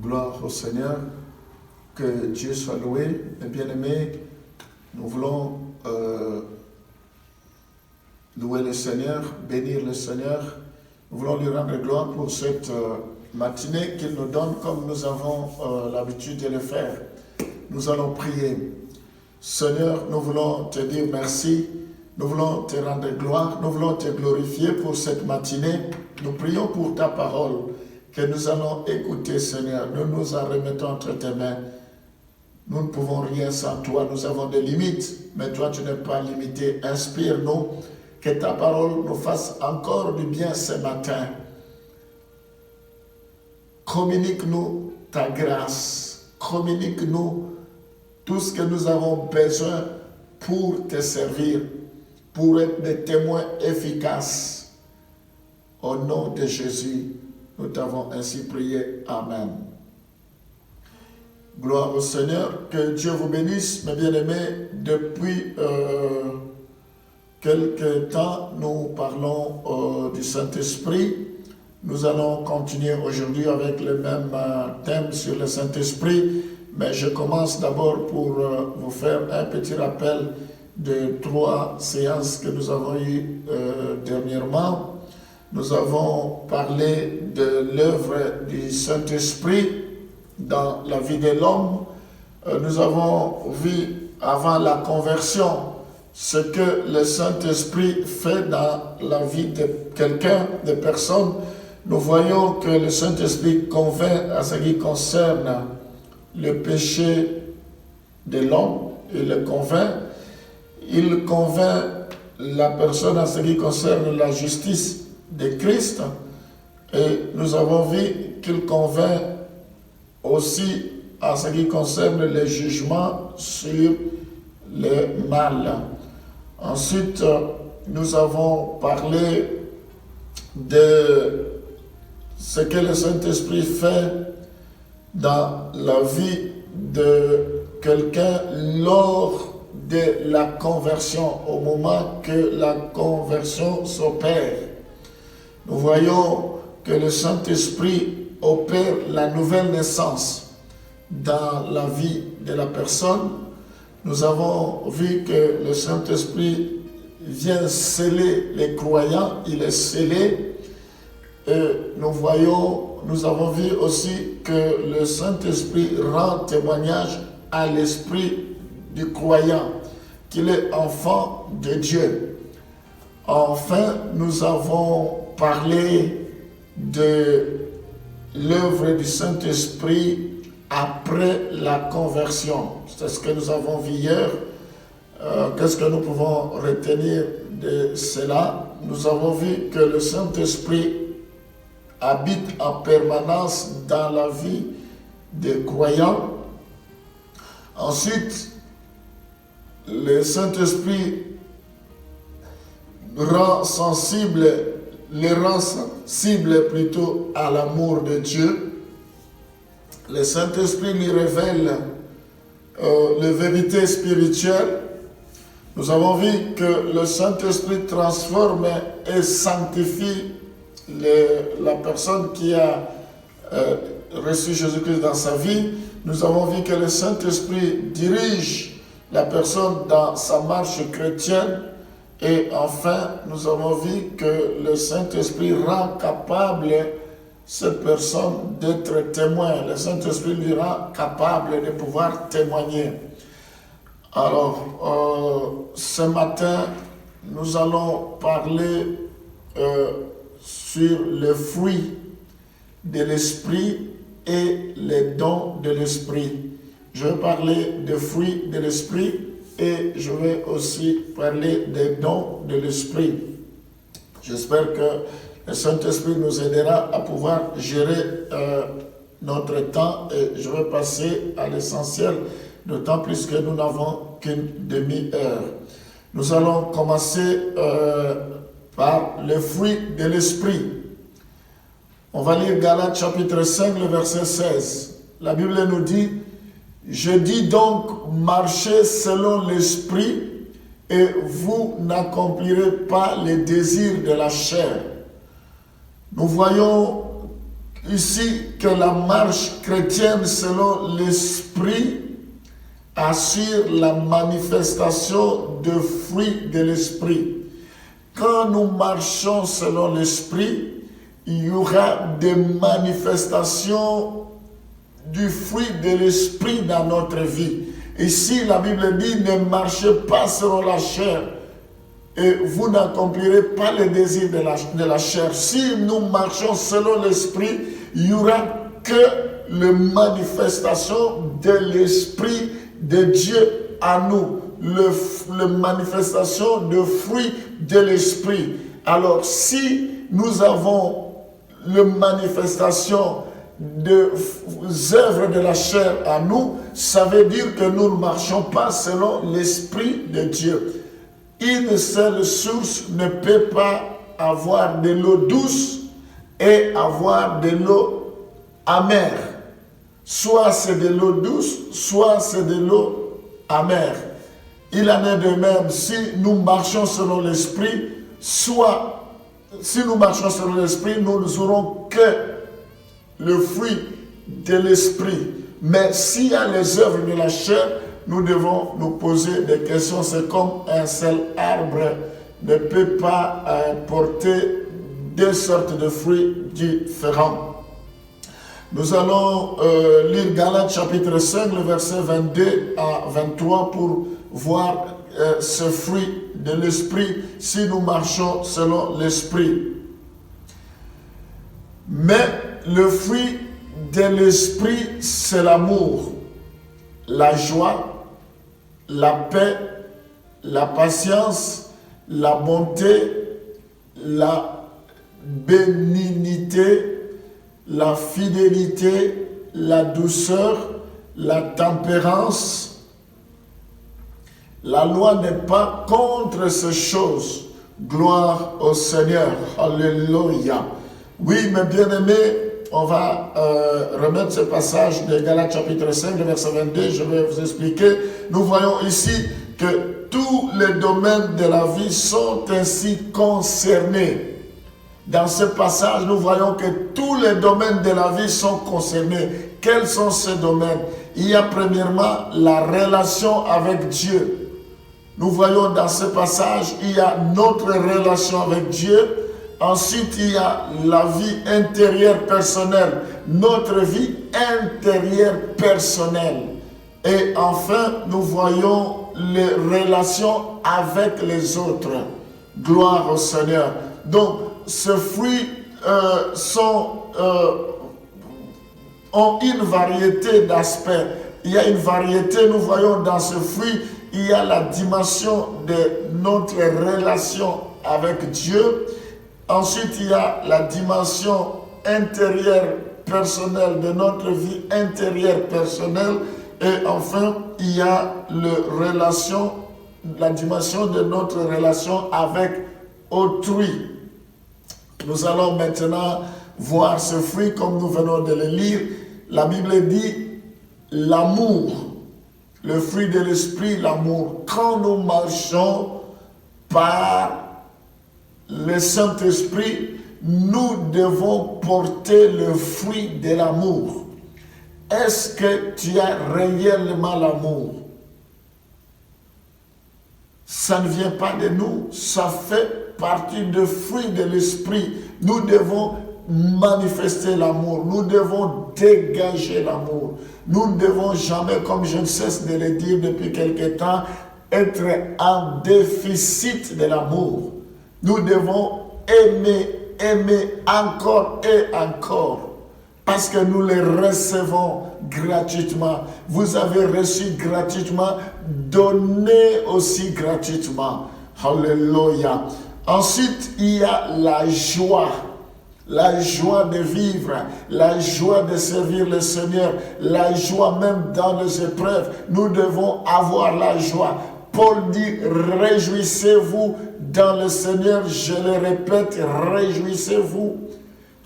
Gloire au Seigneur, que Dieu soit loué. Mes bien-aimés, nous voulons louer le Seigneur, bénir le Seigneur. Nous voulons lui rendre gloire pour cette matinée qu'il nous donne comme nous avons l'habitude de le faire. Nous allons prier. Seigneur, nous voulons te dire merci. Nous voulons te rendre gloire. Nous voulons te glorifier pour cette matinée. Nous prions pour ta parole que nous allons écouter, Seigneur. Nous nous en remettons entre tes mains. Nous ne pouvons rien sans toi. Nous avons des limites, mais toi, tu n'es pas limité. Inspire-nous, que ta parole nous fasse encore du bien ce matin. Communique-nous ta grâce. Communique-nous tout ce que nous avons besoin pour te servir, pour être des témoins efficaces. Au nom de Jésus, nous t'avons ainsi prié. Amen. Gloire au Seigneur. Que Dieu vous bénisse, mes bien-aimés. Depuis quelque temps, nous parlons du Saint-Esprit. Nous allons continuer aujourd'hui avec le même thème sur le Saint-Esprit. Mais je commence d'abord pour vous faire un petit rappel de 3 séances que nous avons eues dernièrement. Nous avons parlé de l'œuvre du Saint-Esprit dans la vie de l'homme. Nous avons vu avant la conversion ce que le Saint-Esprit fait dans la vie de quelqu'un, de personnes. Nous voyons que le Saint-Esprit convainc à ce qui concerne le péché de l'homme. Il le convainc. Il convainc la personne à ce qui concerne la justice de Christ. Et nous avons vu qu'il convainc aussi à ce qui concerne le jugement sur le mal. Ensuite, nous avons parlé de ce que le Saint-Esprit fait dans la vie de quelqu'un lors de la conversion, au moment que la conversion s'opère. Nous voyons que le Saint-Esprit opère la nouvelle naissance dans la vie de la personne. Nous avons vu que le Saint-Esprit vient sceller les croyants, il est scellé. Et nous avons vu aussi que le Saint-Esprit rend témoignage à l'esprit du croyant, qu'il est enfant de Dieu. Enfin, nous avons parlé de l'œuvre du Saint-Esprit après la conversion. C'est ce que nous avons vu hier. Qu'est-ce que nous pouvons retenir de cela? Nous avons vu que le Saint-Esprit habite en permanence dans la vie des croyants. Ensuite, le Saint-Esprit les rend sensibles plutôt à l'amour de Dieu. Le Saint-Esprit lui révèle les vérités spirituelles. Nous avons vu que le Saint-Esprit transforme et sanctifie la personne qui a reçu Jésus-Christ dans sa vie. Nous avons vu que le Saint-Esprit dirige la personne dans sa marche chrétienne. Et enfin, nous avons vu que le Saint-Esprit rend capable cette personne d'être témoin. Le Saint-Esprit lui rend capable de pouvoir témoigner. Alors, ce matin, nous allons parler sur les fruits de l'Esprit et les dons de l'Esprit. Je vais parler des fruits de l'Esprit et je vais aussi parler des dons de l'Esprit. J'espère que le Saint-Esprit nous aidera à pouvoir gérer notre temps et je vais passer à l'essentiel, d'autant plus que nous n'avons qu'une demi-heure. Nous allons commencer par les fruits de l'Esprit. On va lire Galates chapitre 5, le verset 16. La Bible nous dit: « Je dis donc, marchez selon l'Esprit, et vous n'accomplirez pas les désirs de la chair. » Nous voyons ici que la marche chrétienne selon l'esprit assure la manifestation de fruits de l'esprit. Quand nous marchons selon l'esprit, il y aura des manifestations du fruit de l'esprit dans notre vie. Ici, la Bible dit, ne marchez pas selon la chair et vous n'accomplirez pas les désirs de la chair. Si nous marchons selon l'esprit, il n'y aura que les manifestations de l'esprit de Dieu à nous, les manifestations de fruits de l'esprit. Alors, si nous avons les manifestations des œuvres de la chair à nous, ça veut dire que nous ne marchons pas selon l'esprit de Dieu. Une seule source ne peut pas avoir de l'eau douce et avoir de l'eau amère. Soit c'est de l'eau douce, soit c'est de l'eau amère. Il en est de même si nous marchons selon l'esprit, soit si nous marchons selon l'esprit, nous n'aurons que le fruit de l'esprit. Mais s'il y a les œuvres de la chair, nous devons nous poser des questions. C'est comme un seul arbre ne peut pas porter deux sortes de fruits différents. Nous allons lire Galates chapitre 5, le verset 22 à 23 pour voir ce fruit de l'esprit si nous marchons selon l'esprit. Mais le fruit de l'esprit, c'est l'amour, la joie, la paix, la patience, la bonté, la bénignité, la fidélité, la douceur, la tempérance. La loi n'est pas contre ces choses. Gloire au Seigneur. Alléluia. Oui, mes bien-aimés, on va remettre ce passage de Galates chapitre 5, le verset 22. Je vais vous expliquer. Nous voyons ici que tous les domaines de la vie sont ainsi concernés. Dans ce passage, nous voyons que tous les domaines de la vie sont concernés. Quels sont ces domaines? Il y a premièrement la relation avec Dieu. Nous voyons dans ce passage, il y a notre relation avec Dieu. Ensuite, il y a la vie intérieure personnelle, notre vie intérieure personnelle. Et enfin, nous voyons les relations avec les autres. Gloire au Seigneur. Donc, ces fruits ont une variété d'aspects. Il y a une variété, nous voyons dans ce fruit, il y a la dimension de notre relation avec Dieu. Ensuite, il y a la dimension intérieure personnelle de notre vie intérieure personnelle. Et enfin, il y a la dimension de notre relation avec autrui. Nous allons maintenant voir ce fruit comme nous venons de le lire. La Bible dit l'amour, le fruit de l'esprit, l'amour. Quand nous marchons par le Saint-Esprit, nous devons porter le fruit de l'amour. Est-ce que tu as réellement l'amour? Ça ne vient pas de nous, ça fait partie du fruit de l'esprit. Nous devons manifester l'amour, nous devons dégager l'amour. Nous ne devons jamais, comme je ne cesse de le dire depuis quelque temps, être en déficit de l'amour. Nous devons aimer encore et encore. Parce que nous les recevons gratuitement. Vous avez reçu gratuitement, donnez aussi gratuitement. Alléluia. Ensuite, il y a la joie de vivre, la joie de servir le Seigneur, la joie même dans les épreuves. Nous devons avoir la joie. Paul dit, réjouissez-vous dans le Seigneur. Je le répète, réjouissez-vous.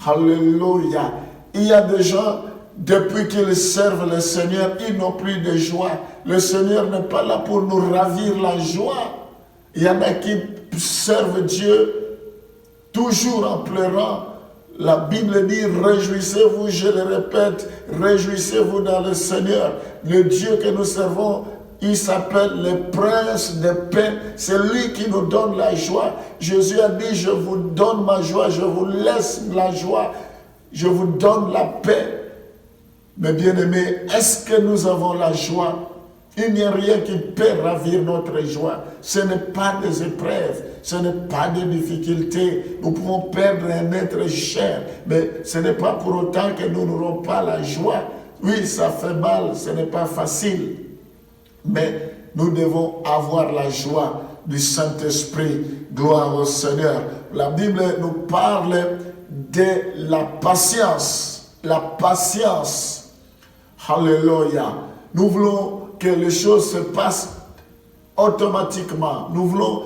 Alléluia. Il y a des gens, depuis qu'ils servent le Seigneur, ils n'ont plus de joie. Le Seigneur n'est pas là pour nous ravir la joie. Il y en a qui servent Dieu toujours en pleurant. La Bible dit, réjouissez-vous, je le répète, réjouissez-vous dans le Seigneur. Le Dieu que nous servons, il s'appelle le Prince de paix. C'est lui qui nous donne la joie. Jésus a dit, je vous donne ma joie, je vous laisse la joie, je vous donne la paix. Mes bien-aimés, est-ce que nous avons la joie? Il n'y a rien qui peut ravir notre joie. Ce n'est pas des épreuves, ce n'est pas des difficultés. Nous pouvons perdre un être cher, mais ce n'est pas pour autant que nous n'aurons pas la joie. Oui, ça fait mal, ce n'est pas facile. Mais nous devons avoir la joie du Saint-Esprit. Gloire au Seigneur. La Bible nous parle de la patience. La patience. Alléluia. Nous voulons que les choses se passent automatiquement. Nous voulons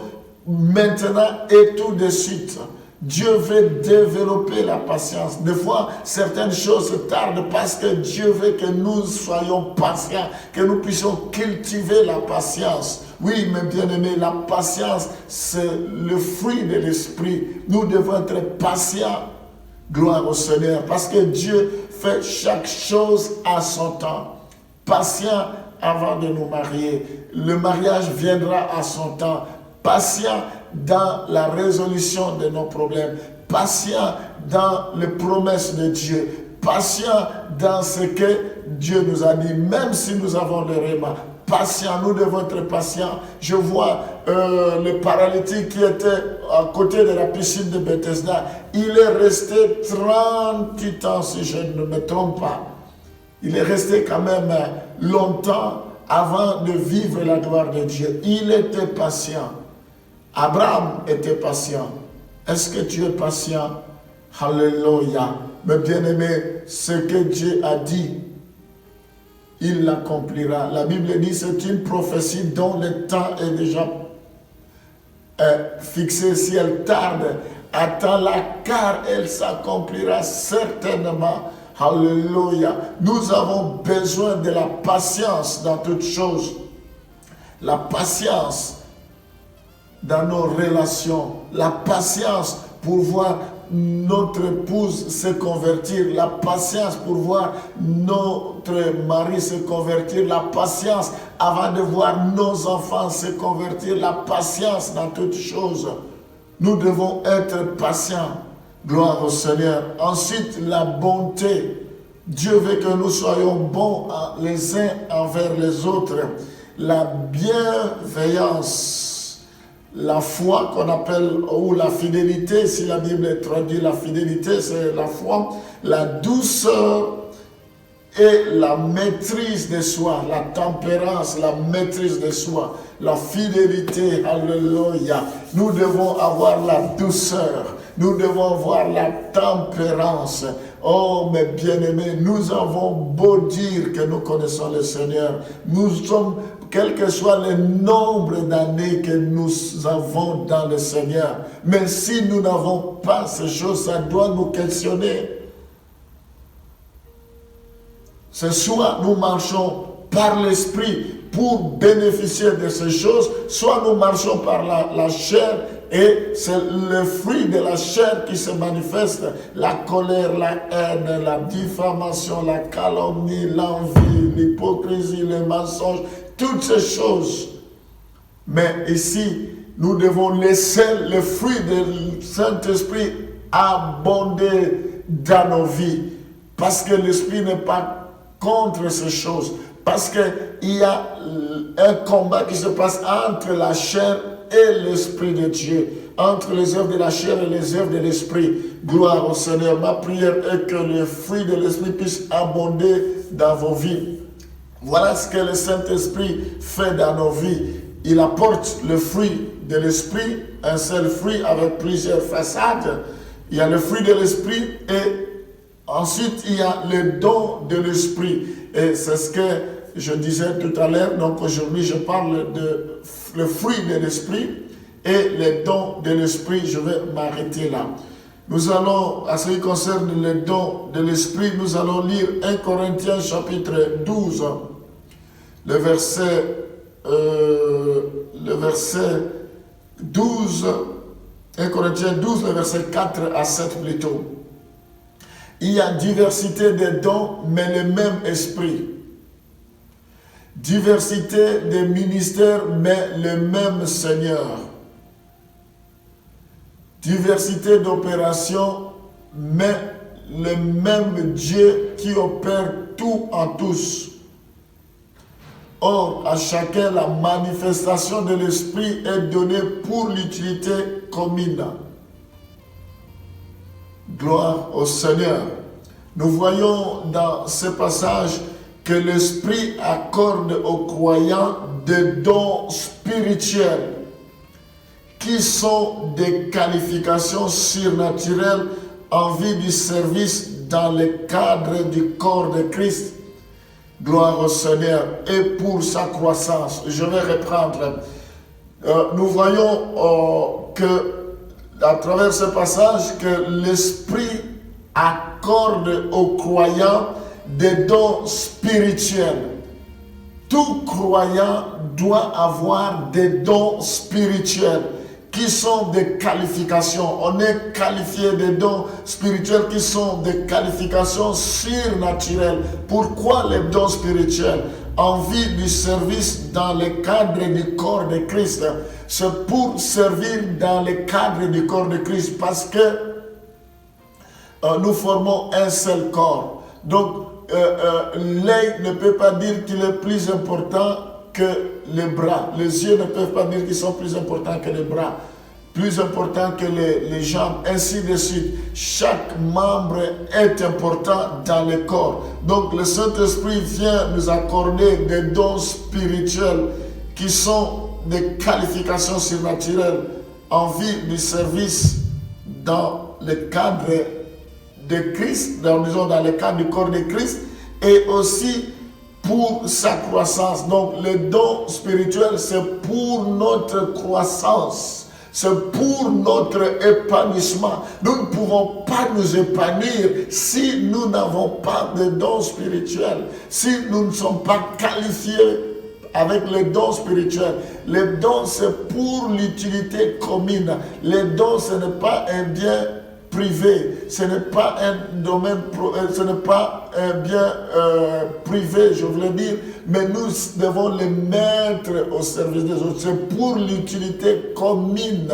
maintenant et tout de suite. Dieu veut développer la patience. Des fois, certaines choses tardent parce que Dieu veut que nous soyons patients, que nous puissions cultiver la patience. Oui, mes bien-aimés, la patience, c'est le fruit de l'esprit. Nous devons être patients. Gloire au Seigneur, parce que Dieu fait chaque chose à son temps. Patient avant de nous marier. Le mariage viendra à son temps. Patient dans la résolution de nos problèmes. Patient dans les promesses de Dieu. Patient dans ce que Dieu nous a dit, même si nous avons le réma. Patient, nous devons être patients. Je vois le paralytique qui était à côté de la piscine de Bethesda. Il est resté 38 ans, si je ne me trompe pas. Il est resté quand même longtemps avant de vivre la gloire de Dieu. Il était patient. Abraham était patient. Est-ce que tu es patient? Alléluia. Mais bien-aimé, ce que Dieu a dit, il l'accomplira. La Bible dit, c'est une prophétie dont le temps est déjà fixé. Si elle tarde, attends-la, car elle s'accomplira certainement. Alléluia. Nous avons besoin de la patience dans toutes choses. La patience dans nos relations. La patience pour voir notre épouse se convertir, la patience pour voir notre mari se convertir, la patience avant de voir nos enfants se convertir, la patience dans toutes choses. Nous devons être patients. Gloire au Seigneur. Ensuite, la bonté. Dieu veut que nous soyons bons les uns envers les autres. La bienveillance. La foi qu'on appelle, ou la fidélité, si la Bible traduit la fidélité, c'est la foi, la douceur et la maîtrise de soi, la tempérance, la maîtrise de soi, la fidélité, alléluia. Nous devons avoir la douceur, nous devons avoir la tempérance. Oh, mes bien-aimés, nous avons beau dire que nous connaissons le Seigneur, nous sommes, quel que soit le nombre d'années que nous avons dans le Seigneur, mais si nous n'avons pas ces choses, ça doit nous questionner. C'est soit nous marchons par l'Esprit pour bénéficier de ces choses, soit nous marchons par la chair, et c'est le fruit de la chair qui se manifeste, la colère, la haine, la diffamation, la calomnie, l'envie, l'hypocrisie, le mensonge, toutes ces choses. Mais ici, nous devons laisser le fruit du Saint-Esprit abonder dans nos vies, parce que l'Esprit n'est pas contre ces choses, parce qu'il y a un combat qui se passe entre la chair et l'Esprit de Dieu, entre les œuvres de la chair et les œuvres de l'Esprit. Gloire au Seigneur. Ma prière est que le fruit de l'Esprit puisse abonder dans vos vies. Voilà ce que le Saint-Esprit fait dans nos vies. Il apporte le fruit de l'Esprit, un seul fruit avec plusieurs façades. Il y a le fruit de l'Esprit et ensuite il y a le don de l'Esprit. Et c'est ce que je disais tout à l'heure. Donc aujourd'hui je parle de le fruit de l'Esprit et les dons de l'Esprit. Je vais m'arrêter là. Nous allons, à ce qui concerne les dons de l'Esprit, nous allons lire 1 Corinthiens chapitre 12, le verset 12, 1 Corinthiens 12, le verset 4 à 7 plutôt. Il y a diversité des dons, mais le même esprit. Diversité des ministères, mais le même Seigneur. Diversité d'opérations, mais le même Dieu qui opère tout en tous. Or, à chacun, la manifestation de l'Esprit est donnée pour l'utilité commune. Gloire au Seigneur. Nous voyons dans ce passage que l'Esprit accorde aux croyants des dons spirituels qui sont des qualifications surnaturelles en vue du service dans le cadre du corps de Christ. Gloire au Seigneur et pour sa croissance. Je vais reprendre. Nous voyons que à travers ce passage que l'Esprit accorde aux croyants des dons spirituels. Tout croyant doit avoir des dons spirituels qui sont des qualifications. On est qualifié des dons spirituels qui sont des qualifications surnaturelles. Pourquoi les dons spirituels? En vue du service dans le cadre du corps de Christ. C'est pour servir dans le cadre du corps de Christ parce que nous formons un seul corps. Donc, l'œil ne peut pas dire qu'il est plus important que les bras. Les yeux ne peuvent pas dire qu'ils sont plus importants que les bras, plus importants que les jambes, ainsi de suite. Chaque membre est important dans le corps. Donc le Saint-Esprit vient nous accorder des dons spirituels qui sont des qualifications surnaturelles en vue du service dans le cadre de Christ, disons dans le cadre du corps de Christ, et aussi pour sa croissance. Donc les dons spirituels, c'est pour notre croissance, c'est pour notre épanouissement. Nous ne pouvons pas nous épanouir si nous n'avons pas de dons spirituels, si nous ne sommes pas qualifiés avec les dons spirituels. Les dons, c'est pour l'utilité commune. Les dons, ce n'est pas un bien privé, ce n'est pas un domaine, ce n'est pas un bien privé, je voulais dire, mais nous devons les mettre au service des autres. C'est pour l'utilité commune.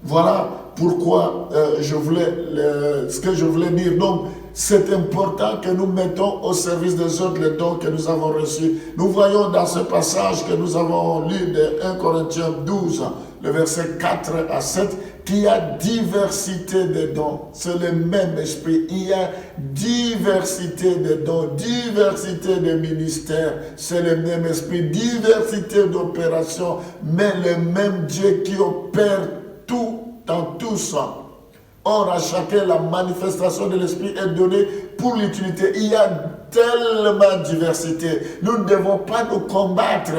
Voilà pourquoi ce que je voulais dire. Donc, c'est important que nous mettons au service des autres les dons que nous avons reçus. Nous voyons dans ce passage que nous avons lu de 1 Corinthiens 12, le verset 4 à 7, qu'il y a diversité de dons. C'est le même esprit. Il y a diversité de dons, diversité de ministères. C'est le même esprit, diversité d'opérations, mais le même Dieu qui opère tout dans tous. Or, à chacun, la manifestation de l'Esprit est donnée pour l'utilité. Il y a tellement de diversité. Nous ne devons pas nous combattre.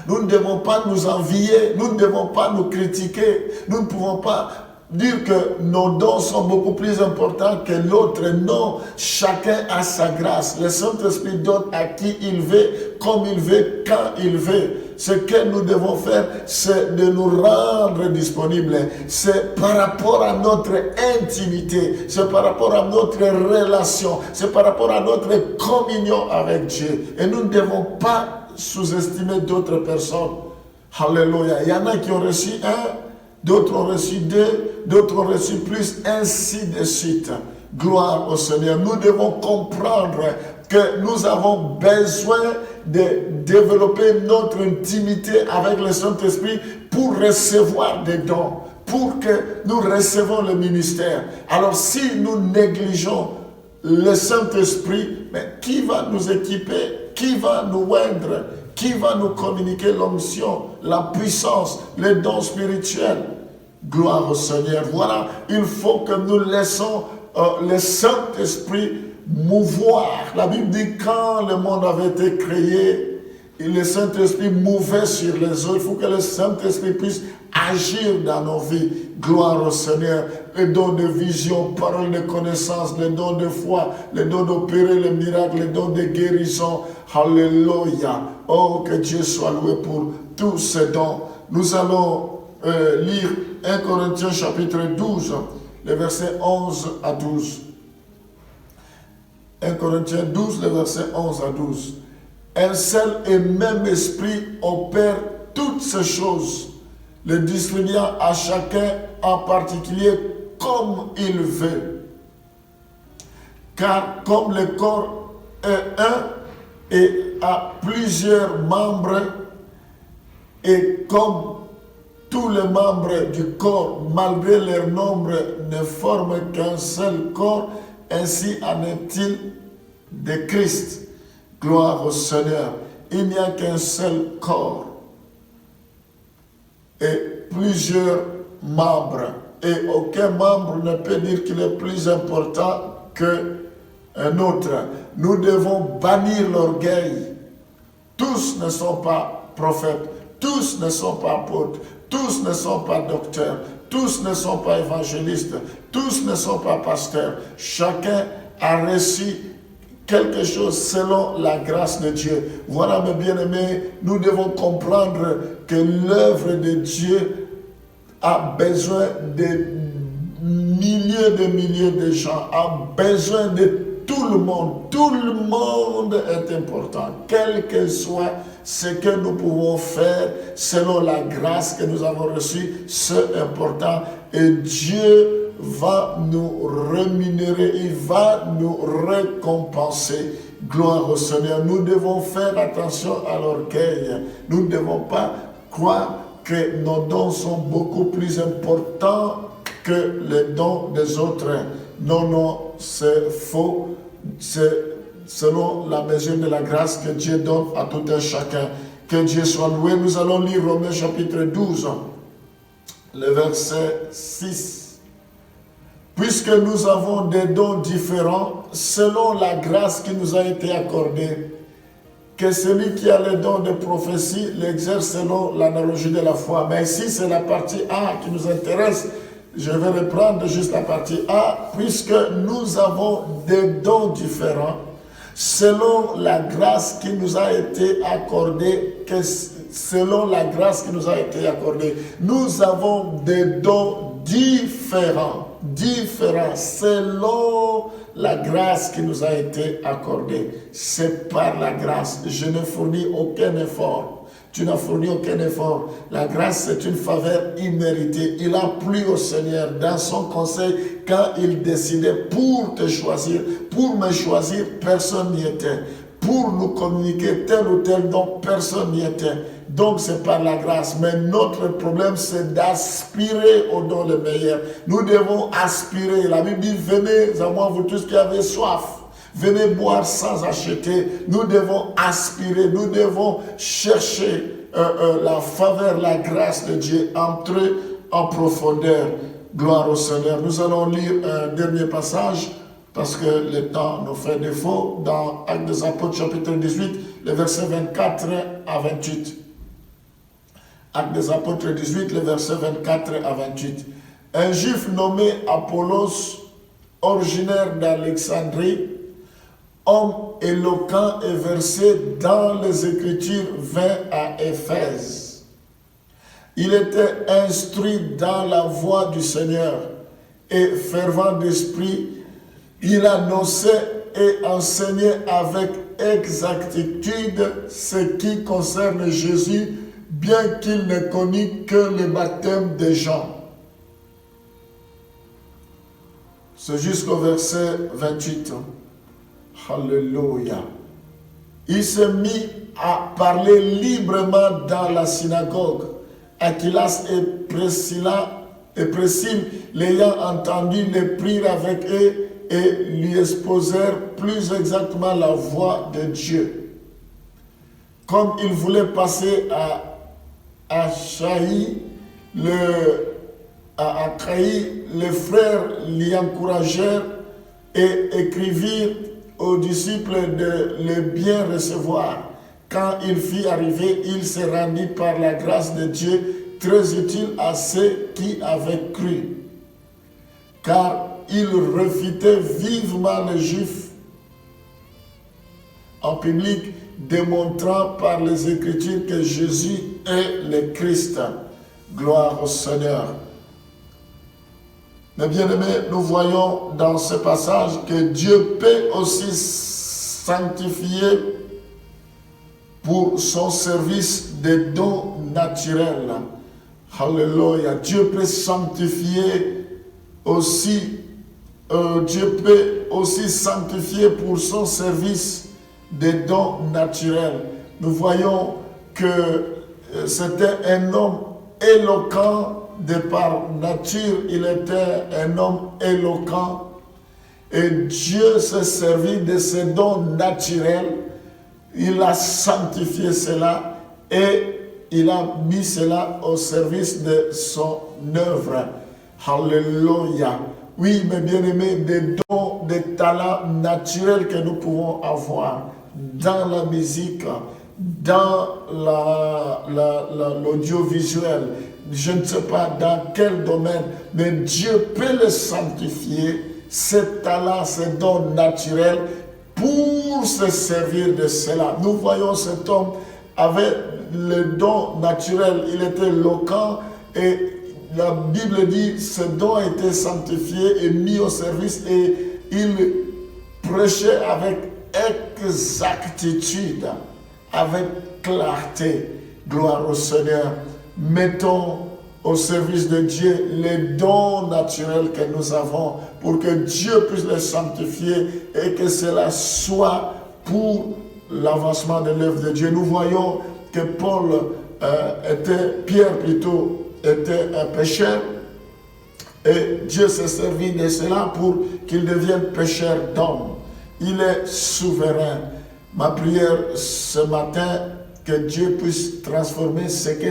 Nous ne devons pas nous envier. Nous ne devons pas nous critiquer. Nous ne pouvons pas dire que nos dons sont beaucoup plus importants que l'autre. Non, chacun a sa grâce. Le Saint-Esprit donne à qui il veut, comme il veut, quand il veut. Ce que nous devons faire, c'est de nous rendre disponibles. C'est par rapport à notre intimité, c'est par rapport à notre relation, c'est par rapport à notre communion avec Dieu. Et nous ne devons pas sous-estimer d'autres personnes. Alléluia. Il y en a qui ont reçu un, d'autres ont reçu deux, d'autres ont reçu plus, ainsi de suite. Gloire au Seigneur. Nous devons comprendre que nous avons besoin de développer notre intimité avec le Saint-Esprit pour recevoir des dons, pour que nous recevons le ministère. Alors si nous négligeons le Saint-Esprit, mais qui va nous équiper? Qui va nous oindre? Qui va nous communiquer l'onction, la puissance, les dons spirituels? Gloire au Seigneur. Voilà, il faut que nous laissons le Saint-Esprit mouvoir. La Bible dit quand le monde avait été créé, le Saint-Esprit mouvait sur les eaux. Il faut que le Saint-Esprit puisse agir dans nos vies. Gloire au Seigneur. Les dons de vision, paroles de connaissance, les dons de foi, les dons d'opérer les miracles, les dons de guérison. Alléluia. Oh, que Dieu soit loué pour tous ces dons. Nous allons lire 1 Corinthiens chapitre 12, les versets 11 à 12. 1 Corinthiens 12, le verset 11 à 12. Un seul et même esprit opère toutes ces choses, le distribuant à chacun en particulier comme il veut. Car comme le corps est un et a plusieurs membres, et comme tous les membres du corps, malgré leur nombre, ne forment qu'un seul corps, ainsi en est-il de Christ. Gloire au Seigneur. Il n'y a qu'un seul corps et plusieurs membres. Et aucun membre ne peut dire qu'il est plus important qu'un autre. Nous devons bannir l'orgueil. Tous ne sont pas prophètes, tous ne sont pas apôtres, tous ne sont pas docteurs, tous ne sont pas évangélistes, tous ne sont pas pasteurs. Chacun a reçu quelque chose selon la grâce de Dieu. Voilà, mes bien-aimés, nous devons comprendre que l'œuvre de Dieu a besoin de milliers de gens, a besoin de tout le monde. Tout le monde est important, quel que soit ce que nous pouvons faire selon la grâce que nous avons reçue, c'est important. Et Dieu va nous rémunérer, il va nous récompenser. Gloire au Seigneur. Nous devons faire attention à l'orgueil. Nous ne devons pas croire que nos dons sont beaucoup plus importants que les dons des autres. Non, non, c'est faux. C'est selon la mesure de la grâce que Dieu donne à tout un chacun. Que Dieu soit loué. Nous allons lire Romains chapitre 12, le verset 6. Puisque nous avons des dons différents selon la grâce qui nous a été accordée, que celui qui a le don de prophétie l'exerce selon l'analogie de la foi. Mais ici, c'est la partie A qui nous intéresse. Je vais reprendre juste la partie A. Puisque nous avons des dons différents selon la grâce qui nous a été accordée, selon la grâce qui nous a été accordée, nous avons des dons différents selon la grâce qui nous a été accordée. C'est par la grâce. Je ne fournis aucun effort. Tu n'as fourni aucun effort. La grâce, c'est une faveur imméritée. Il a plu au Seigneur dans son conseil quand il décidait pour te choisir, pour me choisir, personne n'y était. Pour nous communiquer tel ou tel don, personne n'y était. Donc c'est par la grâce. Mais notre problème, c'est d'aspirer au don le meilleur. Nous devons aspirer. La Bible dit, venez à moi, vous tous qui avez soif. Venez boire sans acheter. Nous devons aspirer, nous devons chercher la faveur, la grâce de Dieu, entrer en profondeur. Gloire au Seigneur. Nous allons lire un dernier passage parce que le temps nous fait défaut dans Actes des Apôtres chapitre 18, les versets 24 à 28. Actes des Apôtres 18, les versets 24 à 28. Un juif nommé Apollos, originaire d'Alexandrie, homme éloquent et versé dans les Écritures, vint à Éphèse. Il était instruit dans la voie du Seigneur et fervent d'esprit, il annonçait et enseignait avec exactitude ce qui concerne Jésus, bien qu'il ne connût que le baptême de Jean. C'est jusqu'au verset 28. Alléluia. Il s'est mis à parler librement dans la synagogue. Aquilas et Priscille, l'ayant entendu, les prirent avec eux et lui exposèrent plus exactement la voie de Dieu. Comme il voulait passer à Achaïe, les frères l'y encouragèrent et écrivirent aux disciples de le bien recevoir. Quand il fit arriver, il se rendit par la grâce de Dieu très utile à ceux qui avaient cru. Car il refutait vivement les Juifs en public, démontrant par les Écritures que Jésus est le Christ. Gloire au Seigneur. Mais bien aimés, nous voyons dans ce passage que Dieu peut aussi sanctifier pour son service des dons naturels. Alléluia. Dieu peut sanctifier aussi, Dieu peut aussi sanctifier pour son service des dons naturels. Nous voyons que c'était un homme éloquent de par nature, il était un homme éloquent et Dieu s'est servi de ses dons naturels, il a sanctifié cela et il a mis cela au service de son œuvre. Alléluia. Oui, mes bien-aimés, des dons, des talents naturels que nous pouvons avoir dans la musique, dans l'audiovisuel, je ne sais pas dans quel domaine, mais Dieu peut le sanctifier, ces talents, ces dons naturels, pour se servir de cela. Nous voyons cet homme avait le don naturel, il était éloquent et la Bible dit ce don a été sanctifié et mis au service et il prêchait avec exactitude, avec clarté. Gloire au Seigneur. Mettons au service de Dieu les dons naturels que nous avons pour que Dieu puisse les sanctifier et que cela soit pour l'avancement de l'œuvre de Dieu. Nous voyons que Pierre était un pécheur et Dieu s'est servi de cela pour qu'il devienne pécheur d'hommes. Il est souverain. Ma prière ce matin, que Dieu puisse transformer ce que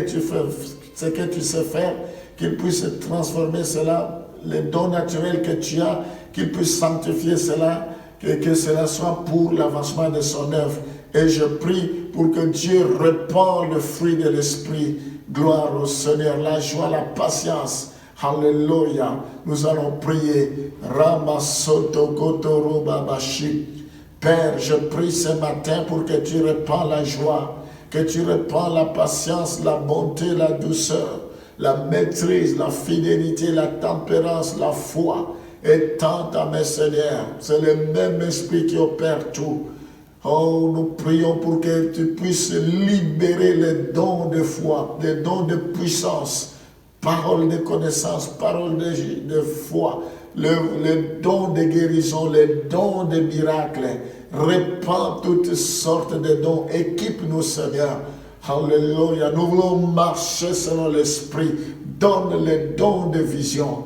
tu sais faire, qu'il puisse transformer cela, les dons naturels que tu as, qu'il puisse sanctifier cela, que cela soit pour l'avancement de son œuvre. Et je prie pour que Dieu répande le fruit de l'esprit. Gloire au Seigneur, la joie, la patience. Alléluia. Nous allons prier. Ramasoto Kotoro Babashi. Père, je prie ce matin pour que tu répands la joie, que tu répands la patience, la bonté, la douceur, la maîtrise, la fidélité, la tempérance, la foi. Et tant à mes Seigneurs, c'est le même esprit qui opère tout. Oh, nous prions pour que tu puisses libérer les dons de foi, les dons de puissance, paroles de connaissance, paroles de foi, les dons de guérison, les dons de miracles. Répands toutes sortes de dons. Équipe-nous, Seigneur. Alléluia. Nous voulons marcher selon l'Esprit. Donne les dons de vision.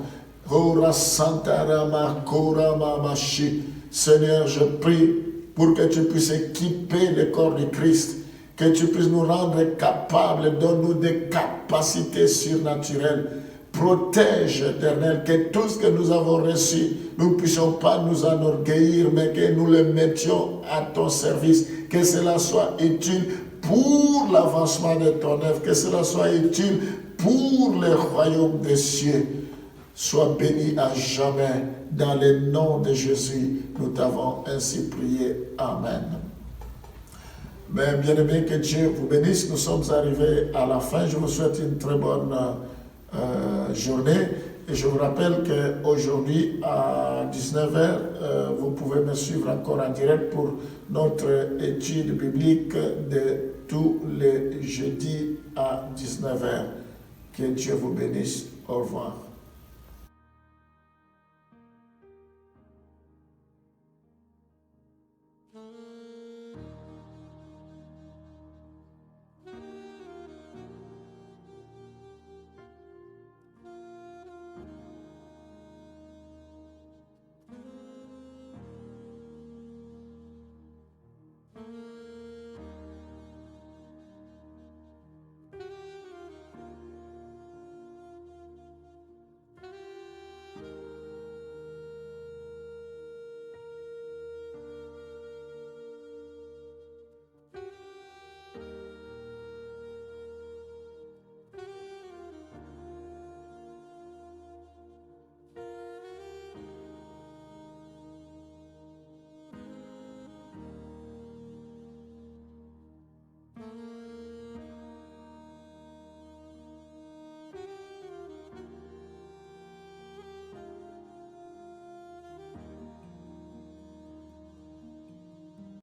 Seigneur, je prie pour que tu puisses équiper le corps du Christ, que tu puisses nous rendre capables, donne-nous des capacités surnaturelles. Protège, Éternel, que tout ce que nous avons reçu, nous ne puissions pas nous enorgueillir, mais que nous le mettions à ton service, que cela soit utile pour l'avancement de ton œuvre, que cela soit utile pour le royaume des cieux. Sois béni à jamais. Dans le nom de Jésus, nous t'avons ainsi prié. Amen. Mais bien aimé, que Dieu vous bénisse. Nous sommes arrivés à la fin. Je vous souhaite une très bonne journée. Et je vous rappelle qu'aujourd'hui, à 19h, vous pouvez me suivre encore en direct pour notre étude biblique de tous les jeudis à 19h. Que Dieu vous bénisse. Au revoir.